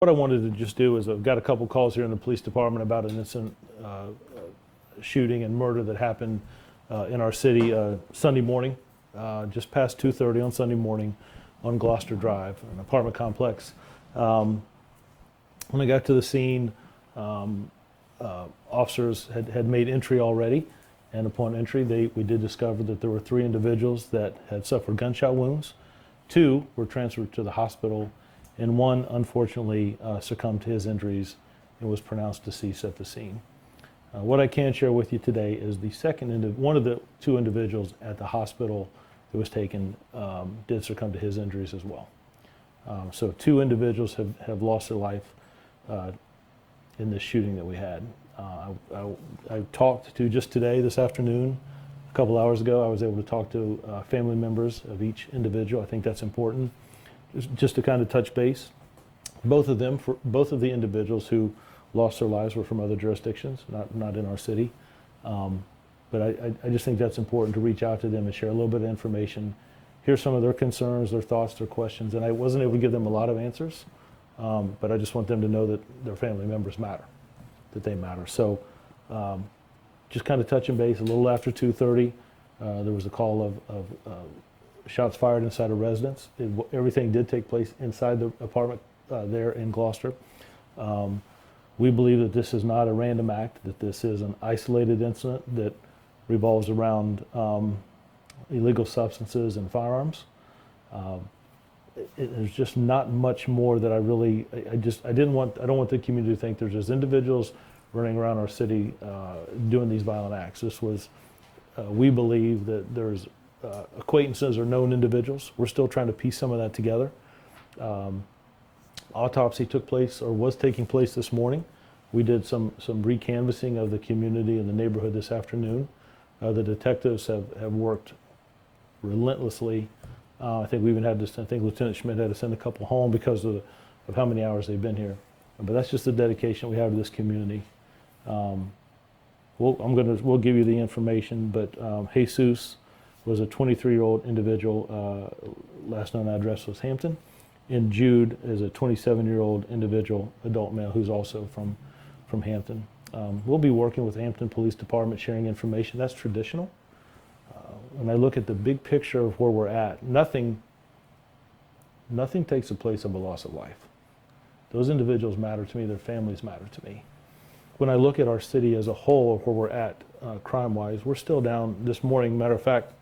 What I wanted to just do is I've got a couple calls here in the police department about an incident, shooting and murder that happened in our city Sunday morning, just past 2:30 on Sunday morning on Gloucester Drive, an apartment complex. When I got to the scene, officers had made entry already, and upon entry we did discover that there were 3 individuals that had suffered gunshot wounds. 2 were transferred to the hospital, and 1 unfortunately succumbed to his injuries and was pronounced deceased at the scene. What I can share with you today is one of the 2 individuals at the hospital that was taken did succumb to his injuries as well. So 2 individuals have lost their life in this shooting that we had. I talked to just today, this afternoon, a couple hours ago, I was able to talk to family members of each individual. I think that's important. Just to kind of touch base, both of the individuals who lost their lives were from other jurisdictions, not in our city. But I just think that's important to reach out to them and share a little bit of information, hear some of their concerns, their thoughts, their questions. And I wasn't able to give them a lot of answers, but I just want them to know that their family members matter, that they matter. So just kind of touching base, a little after 2:30, there was a call of shots fired inside a residence. Everything did take place inside the apartment there in Gloucester. We believe that this is not a random act, that this is an isolated incident that revolves around illegal substances and firearms. There's just not much more that I don't want the community to think there's just individuals running around our city doing these violent acts. This was, we believe that there's acquaintances or known individuals. We're still trying to piece some of that together. Autopsy took place or was taking place this morning. We did some recanvassing of the community and the neighborhood this afternoon. The detectives have worked relentlessly. I think Lieutenant Schmidt had to send a couple home because of how many hours they've been here. But that's just the dedication we have to this community. We'll give you the information, but Jesus was a 23-year-old individual, last known address was Hampton, and Jude is a 27-year-old individual, adult male, who's also from Hampton. We'll be working with Hampton Police Department, sharing information. That's traditional. When I look at the big picture of where we're at, nothing takes the place of a loss of life. Those individuals matter to me, their families matter to me. When I look at our city as a whole, of where we're at crime-wise, we're still down this morning. Matter of fact,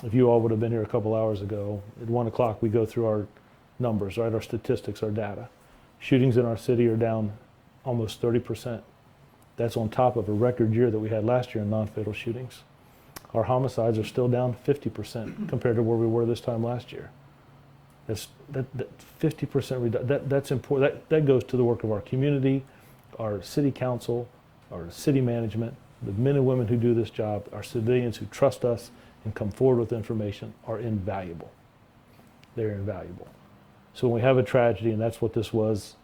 if you all would have been here a couple hours ago, at 1 o'clock we go through our numbers, right? Our statistics, our data. Shootings in our city are down almost 30%. That's on top of a record year that we had last year in non-fatal shootings. Our homicides are still down 50% compared to where we were this time last year. That 50% reduction, that's important. That goes to the work of our community, our city council, our city management, the men and women who do this job, our civilians who trust us and come forward with information are invaluable. They're invaluable. So when we have a tragedy, and that's what this was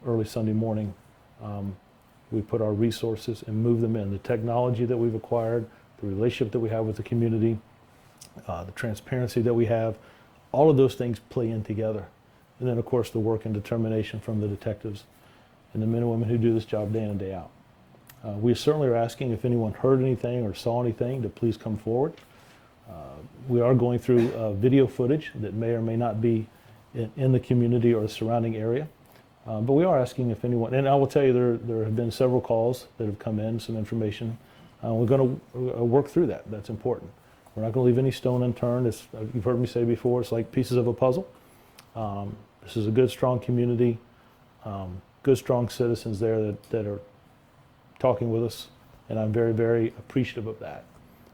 early Sunday morning, we put our resources and move them in. The technology that we've acquired, the relationship that we have with the community, the transparency that we have, all of those things play in together. And then of course the work and determination from the detectives and the men and women who do this job day in and day out. We certainly are asking if anyone heard anything or saw anything to please come forward. We are going through video footage that may or may not be in the community or the surrounding area. But we are asking if anyone, and I will tell you there have been several calls that have come in, some information. We're going to work through that. That's important. We're not going to leave any stone unturned. You've heard me say before, it's like pieces of a puzzle. This is a good, strong community, good, strong citizens there that are talking with us, and I'm very, very appreciative of that.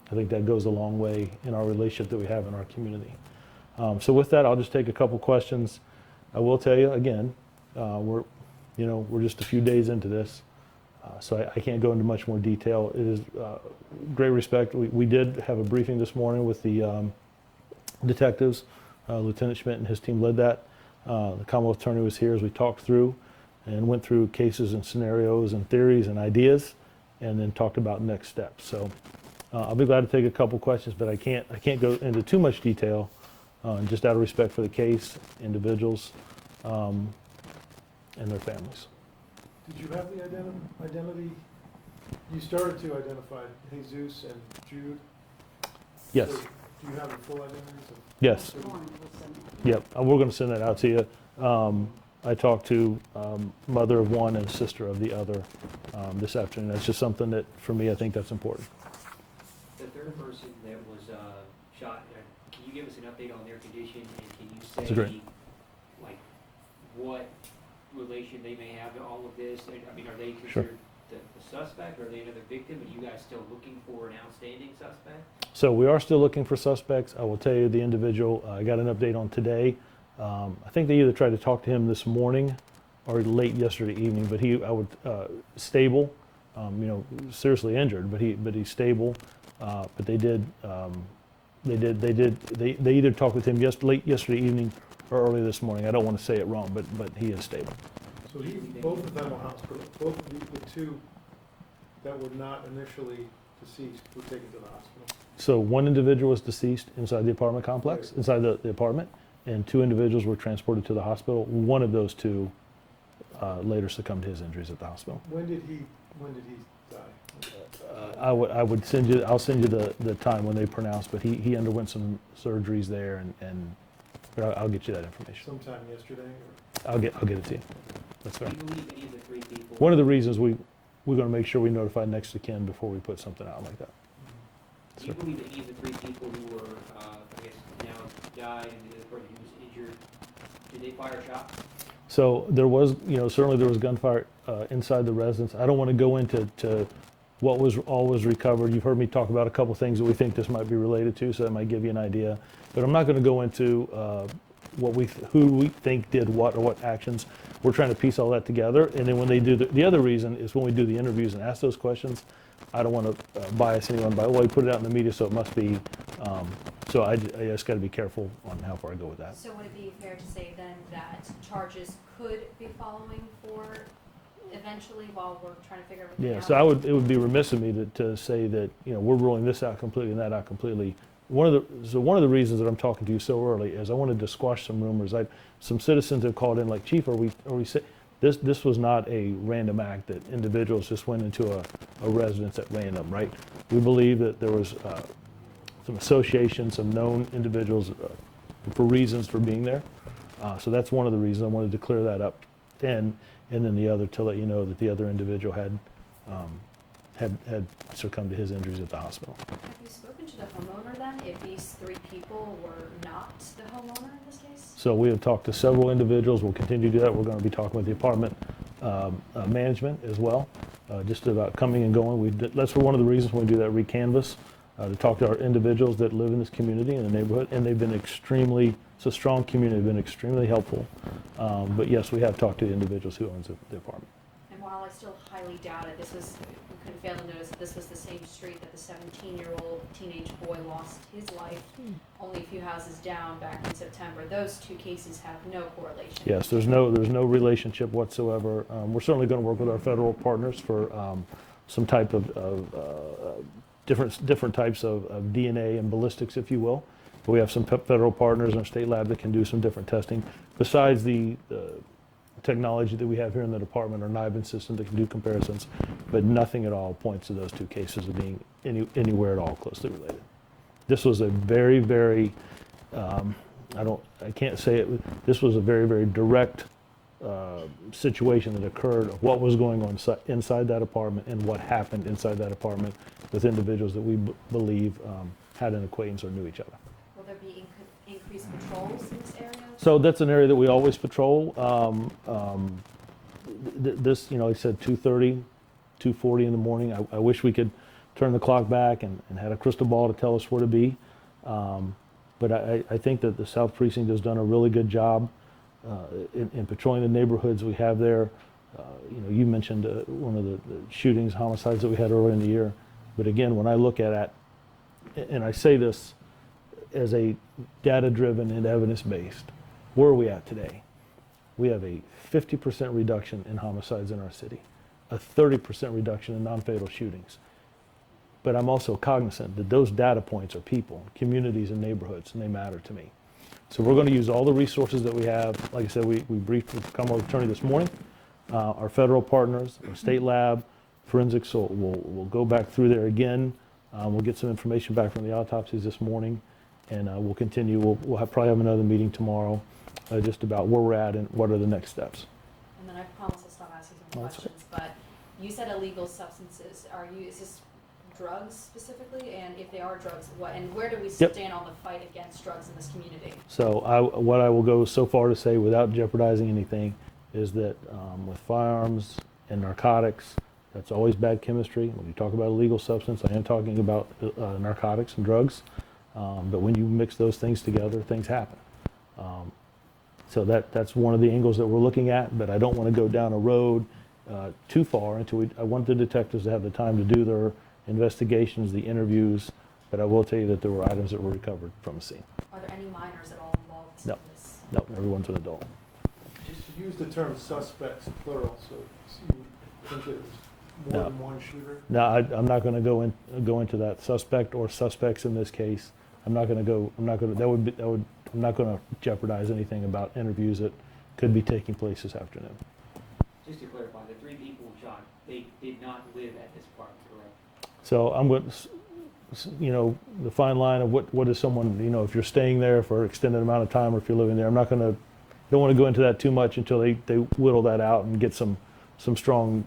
I think that goes a long way in our relationship that we have in our community. So with that, I'll just take a couple questions. I will tell you again, we're just a few days into this, so I can't go into much more detail. It is great respect. We did have a briefing this morning with the detectives. Lieutenant Schmidt and his team led that. The Commonwealth Attorney was here as we talked through and went through cases and scenarios and theories and ideas, and then talked about next steps. So I'll be glad to take a couple questions, but I can't go into too much detail, just out of respect for the case, individuals. and their families. Did you have the identity? You started to identify Jesus and Jude. Yes. So do you have the full identities of? Yes. Yep. We're going to send that out to you. I talked to mother of one and sister of the other this afternoon. That's just something that, for me, I think that's important. The third person that was shot, can you give us an update on their condition, and can you That's say, great. like, what relation they may have to all of this? I mean, are they Sure. considered the suspect, or are they another victim? Are you guys still looking for an outstanding suspect? So we are still looking for suspects. I will tell you the individual I got an update on today. I think they either tried to talk to him this morning or late yesterday evening, but stable, seriously injured, but he's stable. But they either talked with him late yesterday evening or early this morning. I don't want to say it wrong, but he is stable. So both of them were hospital. Both of the two that were not initially deceased were taken to the hospital. So one individual was deceased inside the apartment complex, Right. inside the apartment, and two individuals were transported to the hospital. One of those two later succumbed to his injuries at the hospital. When did he die? I'll send you the time when they pronounced, but he underwent some surgeries there, but I'll get you that information. Sometime yesterday, or? I'll get it to you. That's Do fair. you believe any of the three people? One of the reasons we're going to make sure we notify next of kin before we put something out like that. Do you believe any of the three people who were, I guess, now died and the other person who was injured, did they fire shots? So there was, certainly there was gunfire inside the residence. I don't want to go into what was recovered. You've heard me talk about a couple things that we think this might be related to, so that might give you an idea. But I'm not going to go into who we think did what or what actions. We're trying to piece all that together, and then when they do the other reason is when we do the interviews and ask those questions, I don't want to bias anyone by, well, you put it out in the media, so it must be. So I just got to be careful on how far I go with that. So would it be fair to say then that charges could be following for eventually while we're trying to figure everything out? Yeah, so it would be remiss of me to say that, we're ruling this out completely and that out completely. One of the reasons that I'm talking to you so early is I wanted to squash some rumors. Some citizens have called in like, Chief, are we this was not a random act that individuals just went into a residence at random, right? We believe that there was some association, some known individuals for reasons for being there. So that's one of the reasons I wanted to clear that up. And then the other, to let you know that the other individual had succumbed to his injuries at the hospital. Have you spoken to the homeowner then, if these three people were not the homeowner in this case? So we have talked to several individuals. We'll continue to do that. We're going to be talking with the apartment management as well, just about coming and going. That's one of the reasons when we do that recanvass, to talk to our individuals that live in this community and the neighborhood, and they've been it's a strong community, they've been extremely helpful. But yes, we have talked to the individuals who owns the apartment. And while I still highly doubt it, we couldn't fail to notice that this was the same street that the 17-year-old teenage boy lost his life only a few houses down back in September. Those two cases have no correlation. Yes, there's no relationship whatsoever. We're certainly going to work with our federal partners for some type of different types of DNA and ballistics, if you will. But we have some federal partners in our state lab that can do some different testing. Besides the technology that we have here in the department, our NIBIN system that can do comparisons, but nothing at all points to those two cases of being anywhere at all closely related. This was a very, very, I can't say it, this was a very, very direct situation that occurred of what was going on inside that apartment and what happened inside that apartment with individuals that we believe had an acquaintance or knew each other. Will there be increased patrols in this area? So that's an area that we always patrol. This, like I said, 2:30, 2:40 in the morning. I wish we could turn the clock back and had a crystal ball to tell us where to be. But I think that the South Precinct has done a really good job in patrolling the neighborhoods we have there. You mentioned one of the shootings, homicides that we had earlier in the year. But again, when I look at it, and I say this as a data-driven and evidence-based, where are we at today? We have a 50% reduction in homicides in our city, a 30% reduction in non-fatal shootings. But I'm also cognizant that those data points are people, communities, and neighborhoods, and they matter to me. So we're going to use all the resources that we have. Like I said, we briefed with the Commonwealth Attorney this morning. Our federal partners, our state lab, forensics will go back through there again. We'll get some information back from the autopsies this morning, and we'll continue. We'll probably have another meeting tomorrow just about where we're at and what are the next steps. And then I promise I'll stop asking some That's questions, but you said illegal substances. Is this drugs specifically? And if they are drugs, what, and where do we Yep. stand on the fight against drugs in this community? So what I will go so far to say without jeopardizing anything is that with firearms and narcotics, that's always bad chemistry. When you talk about illegal substance, I am talking about narcotics and drugs. But when you mix those things together, things happen. So that's one of the angles that we're looking at, but I don't want to go down a road too far until I want the detectives to have the time to do their investigations, the interviews, but I will tell you that there were items that were recovered from the scene. Are there any minors at all involved No. in this? No, everyone's an adult. Just use the term suspects plural, so you think it was more No. than one shooter? Now, I'm not going to go into that suspect or suspects in this case. I'm not going to jeopardize anything about interviews that could be taking place this afternoon. Just to clarify, the 3 people shot, they did not live at this apartment, correct? So I'm going to, the fine line of what is someone, if you're staying there for an extended amount of time or if you're living there, don't want to go into that too much until they whittle that out and get some strong,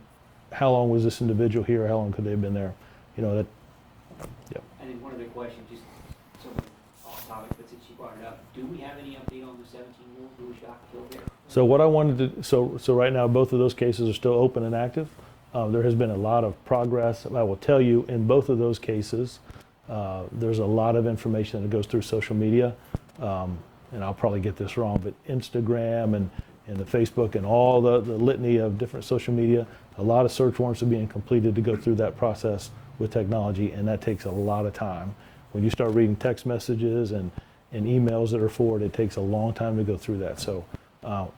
how long was this individual here, how long could they have been there, that, yeah. And then one other question, just somewhat off topic, but since you brought it up, do we have any update on the 17-year-old who was shot and killed there? So what I wanted to, so right now both of those cases are still open and active. There has been a lot of progress. I will tell you, in both of those cases, there's a lot of information that goes through social media, and I'll probably get this wrong, but Instagram and the Facebook and all the litany of different social media, a lot of search warrants are being completed to go through that process with technology, and that takes a lot of time. When you start reading text messages and emails that are forwarded, it takes a long time to go through that. So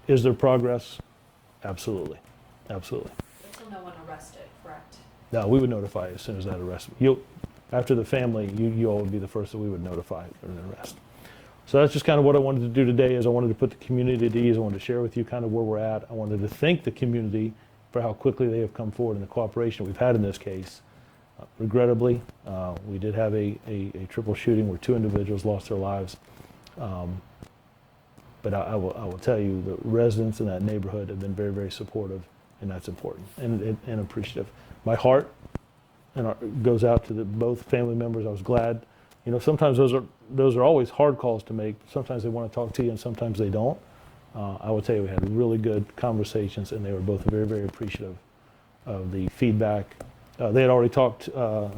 is there progress? Absolutely. Absolutely. But still no one arrested, correct? No, we would notify as soon as that arrest. After the family, you all would be the first that we would notify of an arrest. So that's just kind of what I wanted to do today is I wanted to put the community at ease. I wanted to share with you kind of where we're at. I wanted to thank the community for how quickly they have come forward and the cooperation we've had in this case. Regrettably, we did have a triple shooting where 2 individuals lost their lives. But I will tell you, the residents in that neighborhood have been very, very supportive, and that's important and appreciative. My heart goes out to both family members. I was glad. Sometimes those are always hard calls to make. Sometimes they want to talk to you, and sometimes they don't. I will tell you, we had really good conversations, and they were both very, very appreciative of the feedback. They had already talked. I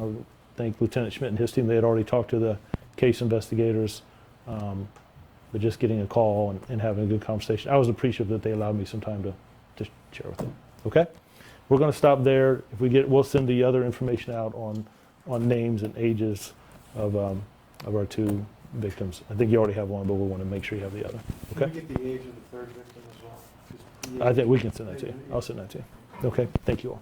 think Lieutenant Schmidt and his team. They had already talked to the case investigators. But just getting a call and having a good conversation, I was appreciative that they allowed me some time to share with them. Okay, we're going to stop there. If we'll send the other information out on names and ages of our 2 victims. I think you already have one, but we want to make sure you have the other. Okay. Can we get the age of the 3rd victim as well? Just the I age. think we can send that to you. I'll send that to you. Okay. Thank you all.